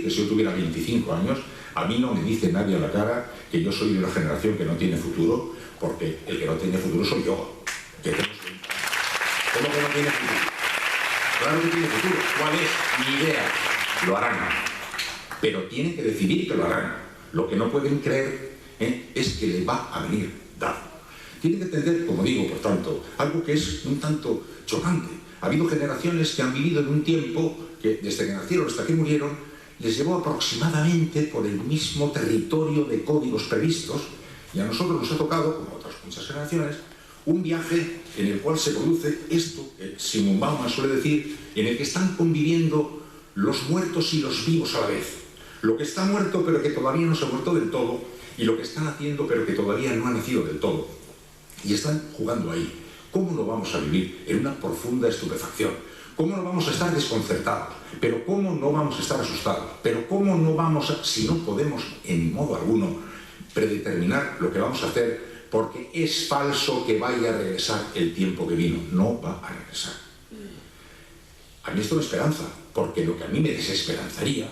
que si yo tuviera 25 años, a mí no me dice nadie a la cara que yo soy de una generación que no tiene futuro, porque el que no tiene futuro soy yo. Que tengo 20 años. ¿Cómo que no tiene futuro? Claro que tiene futuro. ¿Cuál es mi idea? Lo harán. Pero tienen que decidir que lo harán. Lo que no pueden creer es que le va a venir dado. Tienen que entender, como digo, por tanto, algo que es un tanto chocante. Ha habido generaciones que han vivido en un tiempo que, desde que nacieron hasta que murieron, les llevó aproximadamente por el mismo territorio de códigos previstos, y a nosotros nos ha tocado, como a otras muchas generaciones, un viaje en el cual se produce esto que Simón Bauman suele decir, en el que están conviviendo los muertos y los vivos a la vez. Lo que está muerto pero que todavía no se ha muerto del todo, y lo que está naciendo pero que todavía no ha nacido del todo. Y están jugando ahí. ¿Cómo no vamos a vivir en una profunda estupefacción? ¿Cómo no vamos a estar desconcertados? ¿Pero cómo no vamos a estar asustados? ¿Pero cómo no vamos a, si no podemos en modo alguno predeterminar lo que vamos a hacer, porque es falso que vaya a regresar el tiempo que vino? No va a regresar. A mí esto me esperanza, porque lo que a mí me desesperanzaría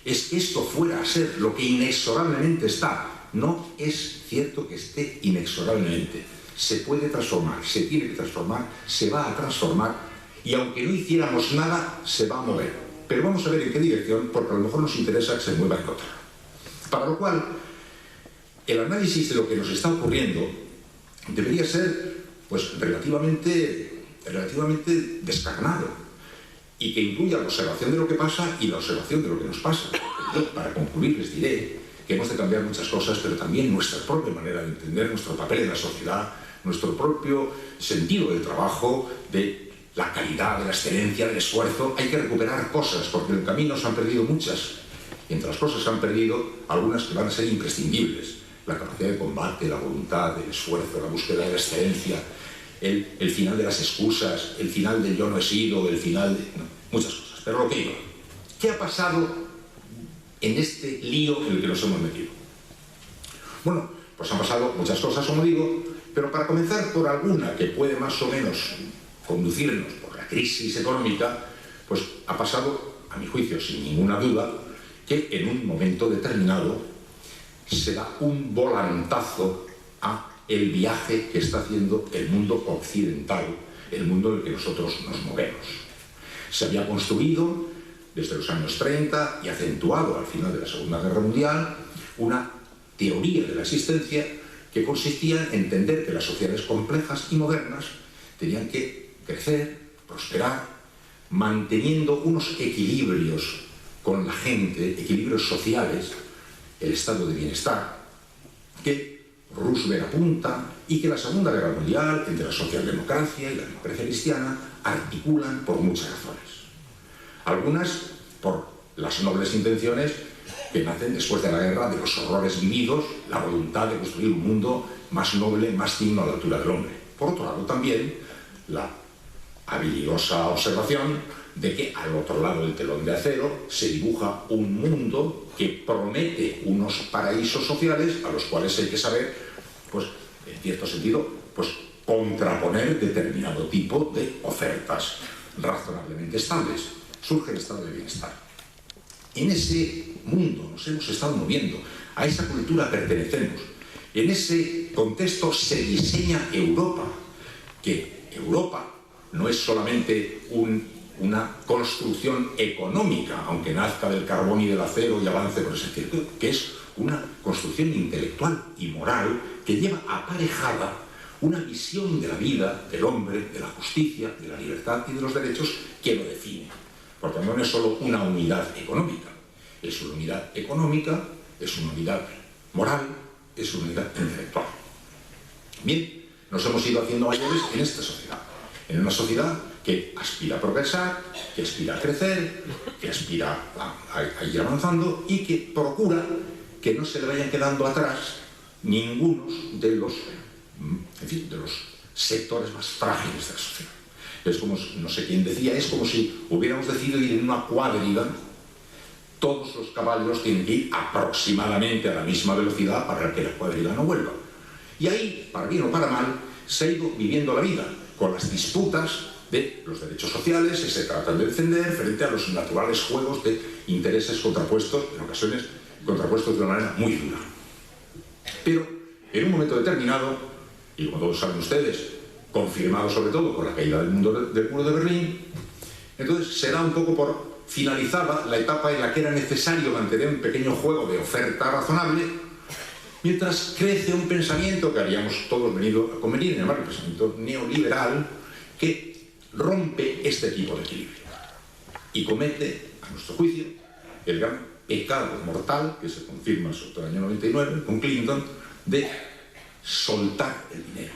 es que esto fuera a ser lo que inexorablemente está. No es cierto que esté inexorablemente. Se puede transformar, se tiene que transformar, se va a transformar, y aunque no hiciéramos nada, se va a mover. Pero vamos a ver en qué dirección, porque a lo mejor nos interesa que se mueva en otra. Para lo cual, el análisis de lo que nos está ocurriendo debería ser, pues, relativamente descarnado, y que incluya la observación de lo que pasa y la observación de lo que nos pasa. Yo, para concluir, les diré que hemos de cambiar muchas cosas, pero también nuestra propia manera de entender nuestro papel en la sociedad, nuestro propio sentido del trabajo, de la calidad, de la excelencia, del esfuerzo. Hay que recuperar cosas, porque en el camino se han perdido muchas. Y entre las cosas que han perdido, algunas que van a ser imprescindibles. La capacidad de combate, la voluntad, el esfuerzo, la búsqueda de la excelencia, el final de las excusas, el final del yo no he sido, el final de... No, muchas cosas. Pero lo que digo, ¿qué ha pasado en este lío en el que nos hemos metido? Bueno, pues han pasado muchas cosas, como digo, pero para comenzar por alguna que puede más o menos conducirnos por la crisis económica, pues ha pasado, a mi juicio, sin ninguna duda, que en un momento determinado se da un volantazo a el viaje que está haciendo el mundo occidental, el mundo en el que nosotros nos movemos. Se había construido desde los años 30 y acentuado al final de la Segunda Guerra Mundial una teoría de la existencia que consistía en entender que las sociedades complejas y modernas tenían que crecer, prosperar, manteniendo unos equilibrios con la gente, equilibrios sociales, el estado de bienestar, que Roosevelt apunta y que la Segunda Guerra Mundial, entre la socialdemocracia y la democracia cristiana, articulan por muchas razones. Algunas por las nobles intenciones que nacen después de la guerra, de los horrores vividos, la voluntad de construir un mundo más noble, más digno a la altura del hombre. Por otro lado, también la habilidosa observación de que al otro lado del telón de acero se dibuja un mundo que promete unos paraísos sociales a los cuales hay que saber, pues, en cierto sentido, pues, contraponer determinado tipo de ofertas razonablemente estables. Surge el estado de bienestar. En ese mundo nos hemos estado moviendo, a esa cultura pertenecemos. En ese contexto se diseña Europa, que Europa no es solamente una construcción económica, aunque nazca del carbón y del acero y avance por ese circuito, que es una construcción intelectual y moral que lleva aparejada una visión de la vida, del hombre, de la justicia, de la libertad y de los derechos que lo define. Porque no es solo una unidad económica, es una unidad económica, es una unidad moral, es una unidad intelectual. Bien, nos hemos ido haciendo mayores en esta sociedad, en una sociedad que aspira a progresar, que aspira a crecer, que aspira a ir avanzando y que procura que no se le vayan quedando atrás ninguno de los, en fin, de los sectores más frágiles de la sociedad. Es como, no sé quién decía, es como si hubiéramos decidido ir en una cuadriga, todos los caballos tienen que ir aproximadamente a la misma velocidad para que la cuadriga no vuelva. Y ahí, para bien o para mal, se ha ido viviendo la vida, con las disputas de los derechos sociales que se tratan de defender frente a los naturales juegos de intereses contrapuestos, en ocasiones contrapuestos de una manera muy dura. Pero en un momento determinado, y como todos saben ustedes, confirmado sobre todo con la caída del muro de Berlín, entonces se da un poco por finalizada la etapa en la que era necesario mantener un pequeño juego de oferta razonable, mientras crece un pensamiento que habíamos todos venido a convenir, en el marco del pensamiento neoliberal, que rompe este tipo de equilibrio y comete, a nuestro juicio, el gran pecado mortal, que se confirma sobre todo en el año 99 con Clinton, de soltar el dinero,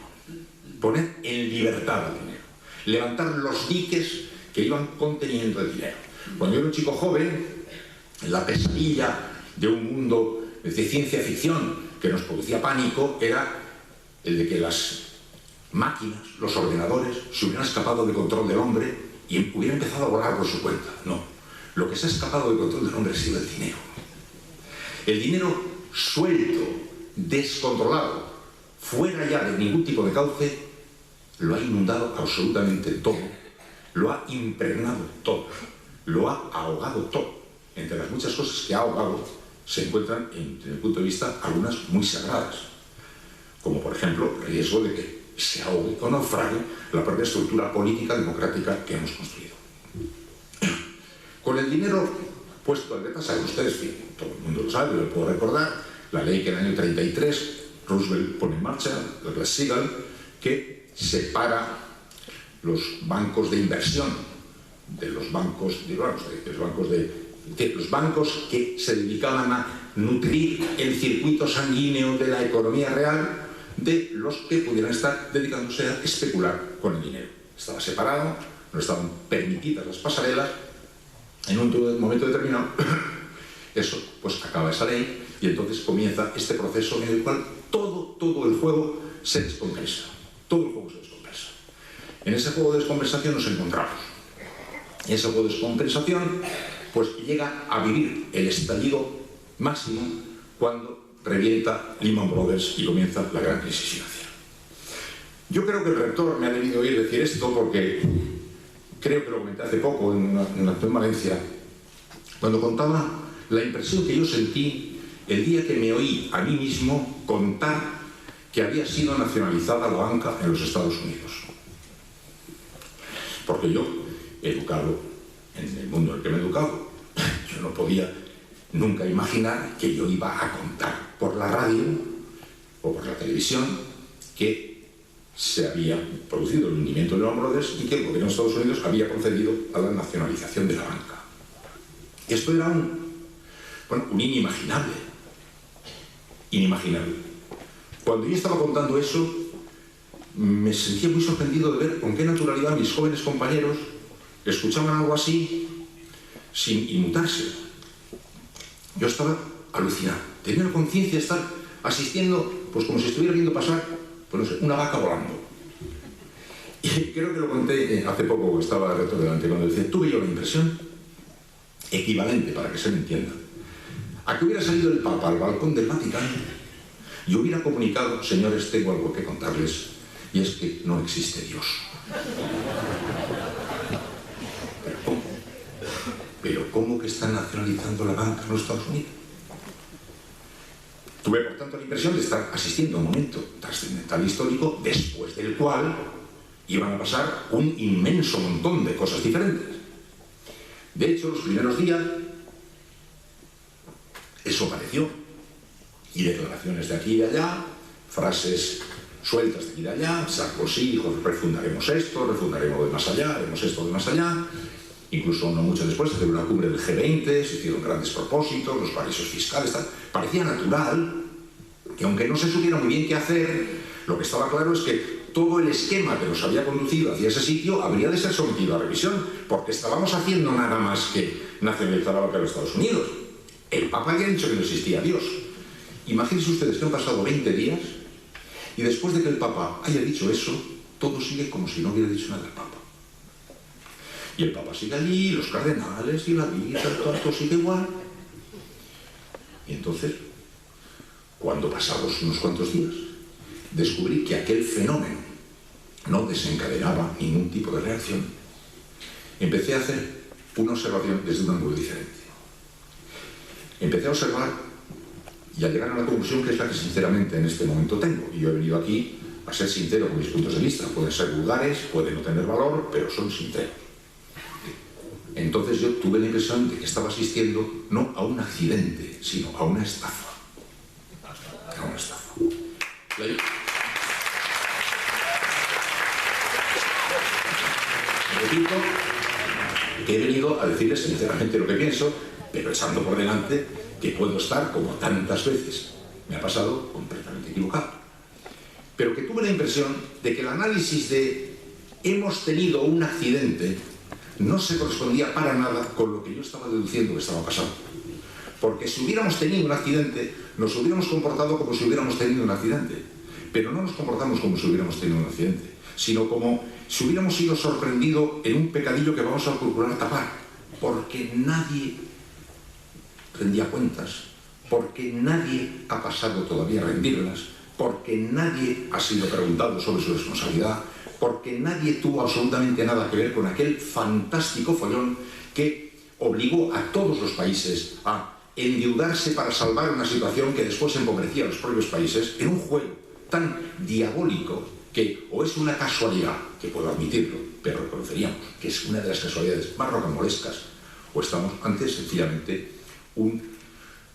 poner en libertad el dinero, levantar los diques que iban conteniendo el dinero. Cuando yo era un chico joven, la pesadilla de un mundo de ciencia ficción que nos producía pánico era el de que las máquinas, los ordenadores, se hubieran escapado del control del hombre y hubieran empezado a volar por su cuenta. No, lo que se ha escapado del control del hombre ha sido el dinero. El dinero suelto, descontrolado, fuera ya de ningún tipo de cauce, lo ha inundado absolutamente todo, lo ha impregnado todo, lo ha ahogado todo. Entre las muchas cosas que ha ahogado se encuentran, desde el punto de vista, algunas muy sagradas, como por ejemplo el riesgo de que se ahogue o naufrague la propia estructura política democrática que hemos construido. Con el dinero puesto al deta, saben ustedes, todo el mundo lo sabe, lo puedo recordar, la ley que en el año 33 Roosevelt pone en marcha, la Glass-Steagall, que separa los bancos de inversión de los bancos, los bancos que se dedicaban a nutrir el circuito sanguíneo de la economía real de los que pudieran estar dedicándose a especular con el dinero. Estaba separado, no estaban permitidas las pasarelas. En un momento determinado, eso, pues acaba esa ley y entonces comienza este proceso en el cual todo el juego se descompensa. Todo el juego se descompensa. En ese juego de descompensación nos encontramos. Y ese juego de descompensación pues llega a vivir el estallido máximo cuando revienta Lehman Brothers y comienza la gran crisis financiera. Yo creo que el rector me ha debido oír decir esto porque creo que lo comenté hace poco en un acto en Valencia, cuando contaba la impresión que yo sentí el día que me oí a mí mismo contar que había sido nacionalizada la banca en los Estados Unidos. Porque yo, educado en el mundo en el que me he educado, yo no podía nunca imaginar que yo iba a contar por la radio o por la televisión que se había producido el hundimiento de Lehman Brothers y que el gobierno de Estados Unidos había procedido a la nacionalización de la banca. Esto era un inimaginable. Inimaginable. Cuando yo estaba contando eso, me sentía muy sorprendido de ver con qué naturalidad mis jóvenes compañeros escuchaban algo así sin inmutarse. Yo estaba alucinado. Tenía la conciencia de estar asistiendo, pues como si estuviera viendo pasar, pues no sé, una vaca volando. Y creo que lo conté hace poco, estaba el rector delante, cuando decía, tuve yo la impresión equivalente, para que se me entienda, a que hubiera salido el Papa al balcón del Vaticano y hubiera comunicado, señores, tengo algo que contarles, y es que no existe Dios. ¿Pero cómo que están nacionalizando la banca en los Estados Unidos? Tuve, por tanto, la impresión de estar asistiendo a un momento trascendental histórico después del cual iban a pasar un inmenso montón de cosas diferentes. De hecho, los primeros días eso pareció. Y declaraciones de aquí y de allá, frases sueltas de aquí y de allá, Sarkozy, refundaremos esto, refundaremos de más allá, haremos esto de más allá. Incluso no mucho después de una cumbre del G20, se hicieron grandes propósitos, los paraísos fiscales, tal. Parecía natural que aunque no se supiera muy bien qué hacer, lo que estaba claro es que todo el esquema que nos había conducido hacia ese sitio habría de ser sometido a revisión, porque estábamos haciendo nada más que nacionalizar la banca de los Estados Unidos. El Papa había dicho que no existía Dios. Imagínense ustedes que han pasado 20 días y después de que el Papa haya dicho eso, todo sigue como si no hubiera dicho nada el Papa. Y el Papa sigue allí, los cardenales y la vida, todo sigue igual. Y entonces, cuando pasados unos cuantos días, descubrí que aquel fenómeno no desencadenaba ningún tipo de reacción, empecé a hacer una observación desde un ángulo diferente. Empecé a observar y a llegar a la conclusión que es la que sinceramente en este momento tengo. Y yo he venido aquí a ser sincero con mis puntos de vista. Pueden ser vulgares, pueden no tener valor, pero son sinceros. Entonces yo tuve la impresión de que estaba asistiendo no a un accidente, sino a una estafa. A una estafa. Repito que he venido a decirles sinceramente lo que pienso, pero echando por delante que puedo estar, como tantas veces me ha pasado, completamente equivocado. Pero que tuve la impresión de que el análisis de hemos tenido un accidente no se correspondía para nada con lo que yo estaba deduciendo que estaba pasando. Porque si hubiéramos tenido un accidente, nos hubiéramos comportado como si hubiéramos tenido un accidente. Pero no nos comportamos como si hubiéramos tenido un accidente, sino como si hubiéramos sido sorprendidos en un pecadillo que vamos a procurar tapar. Porque nadie rendía cuentas, porque nadie ha pasado todavía a rendirlas, porque nadie ha sido preguntado sobre su responsabilidad, porque nadie tuvo absolutamente nada que ver con aquel fantástico follón que obligó a todos los países a endeudarse para salvar una situación que después empobrecía a los propios países en un juego tan diabólico que o es una casualidad, que puedo admitirlo, pero reconoceríamos que es una de las casualidades más rocambolescas, o estamos ante sencillamente un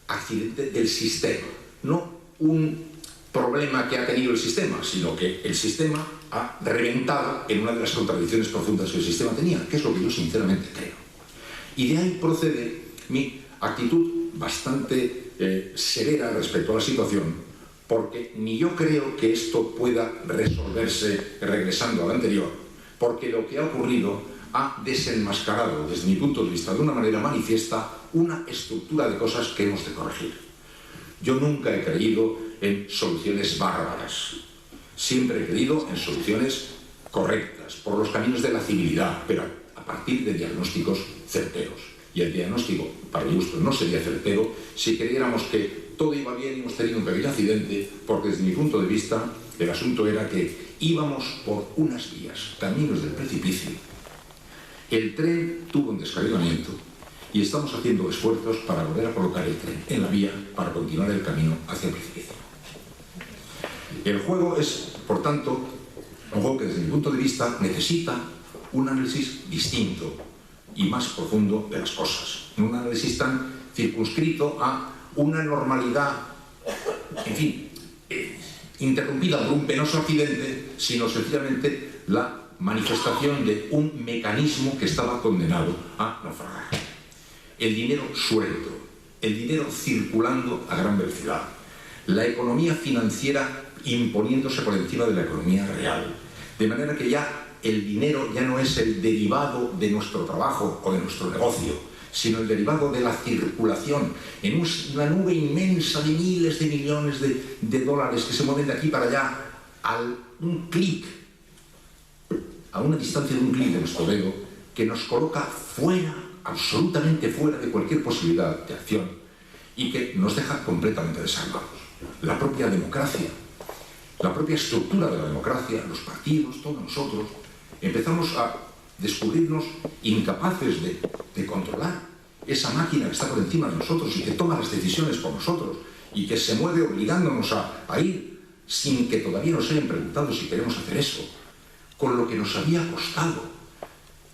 accidente del sistema, no un problema que ha tenido el sistema, sino que el sistema ha reventado en una de las contradicciones profundas que el sistema tenía, que es lo que yo sinceramente creo. Y de ahí procede mi actitud bastante severa respecto a la situación, porque ni yo creo que esto pueda resolverse regresando al anterior, porque lo que ha ocurrido ha desenmascarado, desde mi punto de vista, de una manera manifiesta, una estructura de cosas que hemos de corregir. Yo nunca he creído en soluciones bárbaras. Siempre he creído en soluciones correctas, por los caminos de la civilidad, pero a partir de diagnósticos certeros. Y el diagnóstico, para mi gusto, no sería certero si creyéramos que todo iba bien y hemos tenido un pequeño accidente, porque desde mi punto de vista el asunto era que íbamos por unas vías, caminos del precipicio. El tren tuvo un descarrilamiento y estamos haciendo esfuerzos para volver a colocar el tren en la vía para continuar el camino hacia el precipicio. El juego es, por tanto, un juego que desde mi punto de vista necesita un análisis distinto y más profundo de las cosas. Un análisis tan circunscrito a una normalidad, en fin, interrumpida por un penoso accidente, sino sencillamente la manifestación de un mecanismo que estaba condenado a naufragar. El dinero suelto, el dinero circulando a gran velocidad, la economía financiera imponiéndose por encima de la economía real, de manera que ya el dinero ya no es el derivado de nuestro trabajo o de nuestro negocio, sino el derivado de la circulación en una nube inmensa de miles de millones de dólares que se mueven de aquí para allá a un clic, a una distancia de un clic de nuestro dedo, que nos coloca fuera, absolutamente fuera de cualquier posibilidad de acción y que nos deja completamente desarmados. La propia democracia, la propia estructura de la democracia, los partidos, todos nosotros, empezamos a descubrirnos incapaces de controlar esa máquina que está por encima de nosotros y que toma las decisiones por nosotros y que se mueve obligándonos a ir sin que todavía nos hayan preguntado si queremos hacer eso, con lo que nos había costado.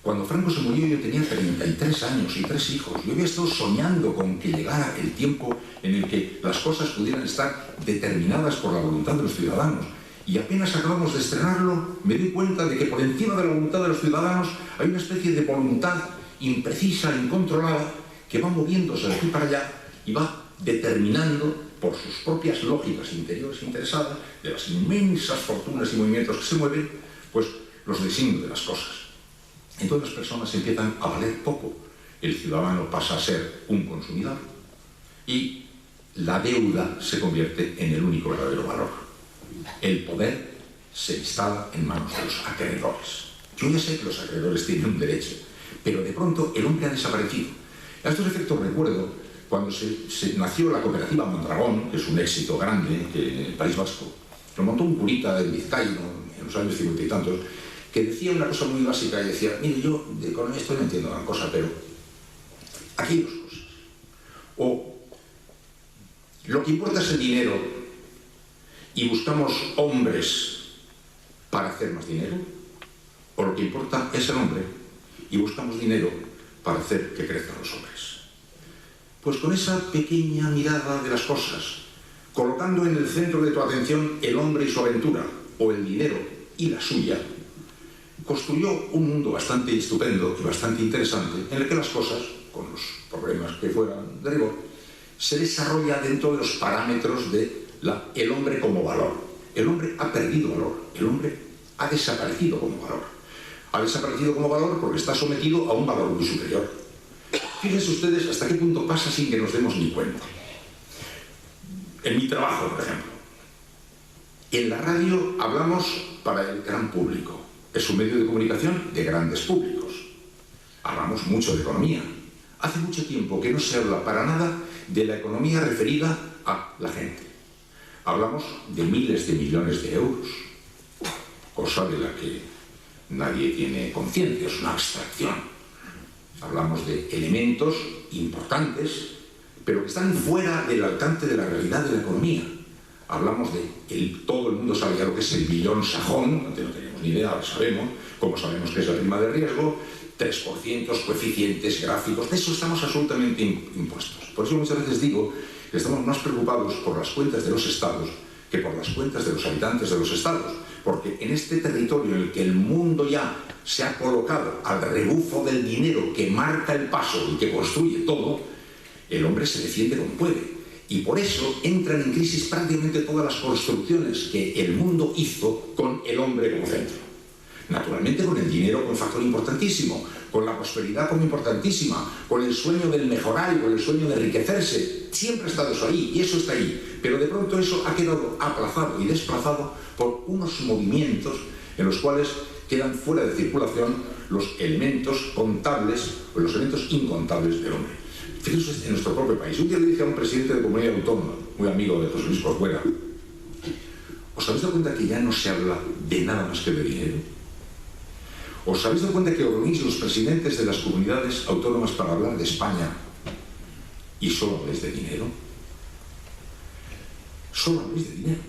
Cuando Franco se murió yo tenía 33 años y 3 hijos. Yo había estado soñando con que llegara el tiempo en el que las cosas pudieran estar determinadas por la voluntad de los ciudadanos. Y apenas acabamos de estrenarlo, me di cuenta de que por encima de la voluntad de los ciudadanos hay una especie de voluntad imprecisa, incontrolada, que va moviéndose de aquí para allá y va determinando por sus propias lógicas interiores interesadas, de las inmensas fortunas y movimientos que se mueven, pues los designios de las cosas. Entonces las personas empiezan a valer poco. El ciudadano pasa a ser un consumidor y la deuda se convierte en el único verdadero valor. El poder se instala en manos de los acreedores. Yo ya sé que los acreedores tienen un derecho, pero de pronto el hombre ha desaparecido. A estos efectos recuerdo cuando se nació la cooperativa Mondragón, que es un éxito grande en el País Vasco. Lo montó un curita del vizcaíno en los años 50 y tantos, que decía una cosa muy básica y decía, mire, yo de economía esto no entiendo gran cosa, pero aquí hay dos cosas. O lo que importa es el dinero y buscamos hombres para hacer más dinero, o lo que importa es el hombre y buscamos dinero para hacer que crezcan los hombres. Pues con esa pequeña mirada de las cosas, colocando en el centro de tu atención el hombre y su aventura, o el dinero y la suya, construyó un mundo bastante estupendo y bastante interesante, en el que las cosas, con los problemas que fueran de rigor, se desarrolla dentro de los parámetros de el hombre como valor. El hombre ha perdido valor, el hombre ha desaparecido como valor. Ha desaparecido como valor porque está sometido a un valor muy superior. Fíjense ustedes hasta qué punto pasa sin que nos demos ni cuenta. En mi trabajo, por ejemplo, en la radio hablamos para el gran público. Es un medio de comunicación de grandes públicos. Hablamos mucho de economía. Hace mucho tiempo que no se habla para nada de la economía referida a la gente. Hablamos de miles de millones de euros, cosa de la que nadie tiene conciencia, es una abstracción. Hablamos de elementos importantes, pero que están fuera del alcance de la realidad de la economía. Hablamos de todo el mundo sabe ya lo que es el billón sajón, antes no teníamos ni idea, ahora sabemos, como sabemos que es la prima de riesgo, 3%, coeficientes, gráficos, de eso estamos absolutamente impuestos. Por eso muchas veces digo que estamos más preocupados por las cuentas de los estados que por las cuentas de los habitantes de los estados, porque en este territorio en el que el mundo ya se ha colocado al rebufo del dinero que marca el paso y que construye todo, el hombre se defiende como puede. Y por eso entran en crisis prácticamente todas las construcciones que el mundo hizo con el hombre como centro. Naturalmente con el dinero como factor importantísimo, con la prosperidad como importantísima, con el sueño del mejorar y con el sueño de enriquecerse. Siempre ha estado eso ahí y eso está ahí. Pero de pronto eso ha quedado aplazado y desplazado por unos movimientos en los cuales quedan fuera de circulación los elementos contables o los elementos incontables del hombre. Fíjense en nuestro propio país. Un día le dije a un presidente de comunidad autónoma, muy amigo de José Luis Corcuera, ¿os habéis dado cuenta que ya no se habla de nada más que de dinero? ¿Os habéis dado cuenta que os reunís los presidentes de las comunidades autónomas para hablar de España y solo habláis de dinero? Solo habláis de dinero.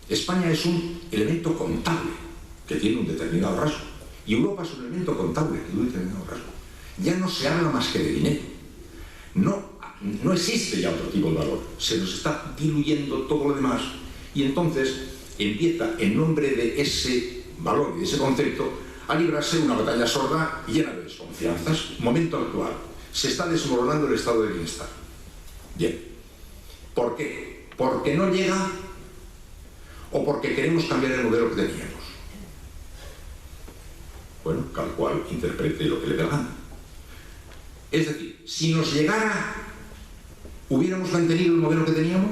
España es un elemento contable que tiene un determinado rasgo y Europa es un elemento contable que tiene un determinado rasgo. Ya no se habla más que de dinero. No existe ya otro tipo de valor. Se nos está diluyendo todo lo demás y entonces empieza en nombre de ese valor y de ese concepto a librarse una batalla sorda y llena de desconfianzas. Momento actual. Se está desmoronando el estado de bienestar. Bien. ¿Por qué? ¿Porque no llega o porque queremos cambiar el modelo que teníamos? Bueno, cada cual interprete lo que le dé la gana. Es decir, si nos llegara, ¿hubiéramos mantenido el modelo que teníamos?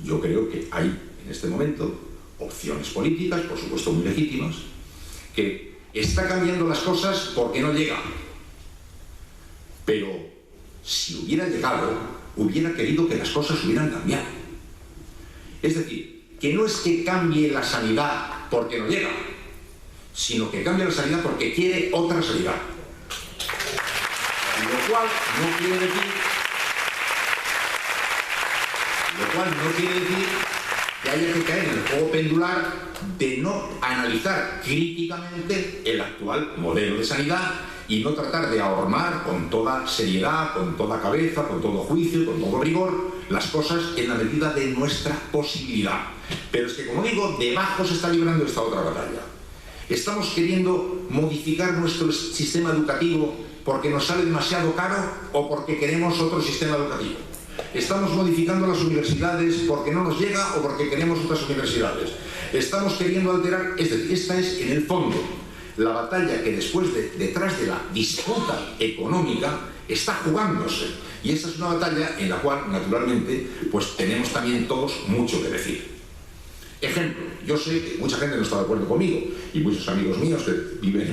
Yo creo que hay en este momento opciones políticas, por supuesto muy legítimas, que está cambiando las cosas porque no llega. Pero si hubiera llegado, hubiera querido que las cosas hubieran cambiado. Es decir, que no es que cambie la sanidad porque no llega, sino que cambia la sanidad porque quiere otra sanidad. Lo cual no quiere decir que haya que caer en el juego pendular de no analizar críticamente el actual modelo de sanidad y no tratar de ahormar con toda seriedad, con toda cabeza, con todo juicio, con todo rigor, las cosas en la medida de nuestra posibilidad. Pero es que, como digo, debajo se está librando esta otra batalla. Estamos queriendo modificar nuestro sistema educativo porque nos sale demasiado caro o porque queremos otro sistema educativo. Estamos modificando las universidades porque no nos llega o porque queremos otras universidades. Estamos queriendo alterar, es decir, esta es en el fondo la batalla que detrás de la disputa económica está jugándose. Y esta es una batalla en la cual, naturalmente, pues tenemos también todos mucho que decir. Ejemplo, yo sé que mucha gente no está de acuerdo conmigo y muchos amigos míos que viven